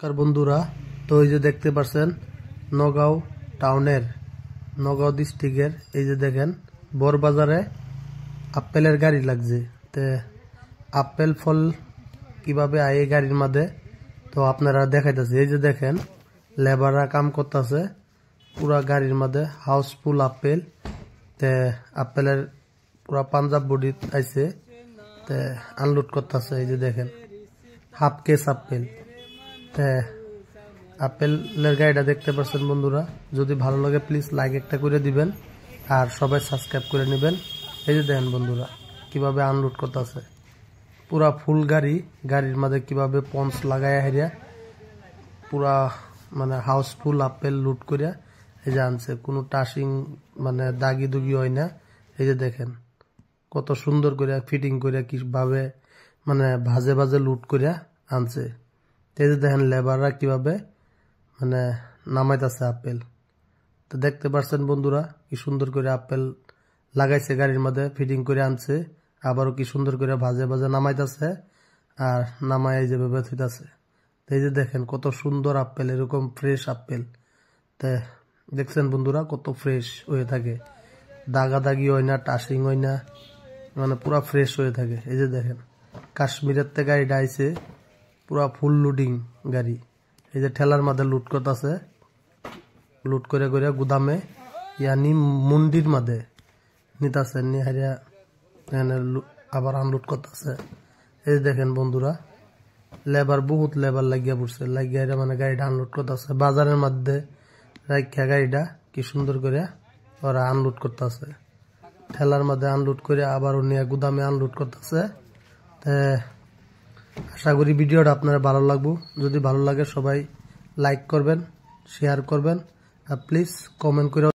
নমস্কার বন্ধুরা, তো এই যে দেখতে পাচ্ছেন নগাঁও টাউনের নগাঁও ডিস্ট্রিক্টের এই যে দেখেন বড়বাজারে আপেলের গাড়ি লাগছে। তে আপেল ফল কিভাবে আয় এই গাড়ির মধ্যে তো আপনারা দেখাইতেছে। এই যে দেখেন লেবাররা কাম করতেছে পুরা গাড়ির মধ্যে হাউসফুল আপেল। তে আপেলের পুরা পাঞ্জাব বডি আইছে, তে আনলোড করতেছে। এই যে দেখেন হাফ কেস আপেল। আপেলের গাড়িটা দেখতে পাচ্ছেন বন্ধুরা, যদি ভালো লাগে প্লিজ লাইক একটা করে দিবেন আর সবাই সাবস্ক্রাইব করে নেবেন। এই যে দেখেন বন্ধুরা কিভাবে আনলোড করতেছে পুরা ফুল গাড়ি, গাড়ির মধ্যে কিভাবে পঞ্চ লাগায় হারিয়া পুরা মানে হাউসফুল আপেল লুট করিয়া এই যে আনছে, কোনো টাচিং মানে দাগি দুগি হয় না। এই যে দেখেন কত সুন্দর করে ফিটিং করে কিভাবে মানে ভাজে ভাজে লুট করিয়া আনছে। এই যে দেখেন লেবাররা কিভাবে মানে নামাইতেছে আপেল। তো দেখতে পাচ্ছেন বন্ধুরা কি সুন্দর করে আপেল লাগাইছে গাড়ির মধ্যে, ফিটিং করে আনছে, আবারও কি সুন্দর করে ভাজে ভাজে নামাইতেছে আর নামাই এই যেভাবে থইতাছে। এই যে দেখেন কত সুন্দর আপেল, এরকম ফ্রেশ আপেল। তে দেখছেন বন্ধুরা কত ফ্রেশ হয়ে থাকে, দাগা দাগি হয় না, টাচিং হয় না, মানে পুরা ফ্রেশ হয়ে থাকে। এই যে দেখেন কাশ্মীরের থেকে গাড়িটা আইছে পুরা ফুল লোডিং গাড়ি। এই যে ঠেলার মধ্যে লুট করতেছে, লুট করে করে গুদামে ইয়ানি মন্ডির মধ্যে নিতাছে, নিয়ে হারিয়া আবার আনলোড করতেছে। এই দেখেন বন্ধুরা লেবার বহুত লেবার লাগিয়া পড়ছে, লাগিয়া মানে গাড়িটা আনলোড করতেছে বাজারের মধ্যে রাখিয়া। গাড়িটা কি সুন্দর করে ওরা আনলোড করতেছে, ঠেলার মধ্যে আনলোড করে আবার নিয়ে গুদামে আনলোড করতেছে। আশা করি ভিডিওটা আপনারা ভালো লাগবে। যদি ভালো লাগে সবাই লাইক করবেন, শেয়ার করবেন আর প্লিজ কমেন্ট করে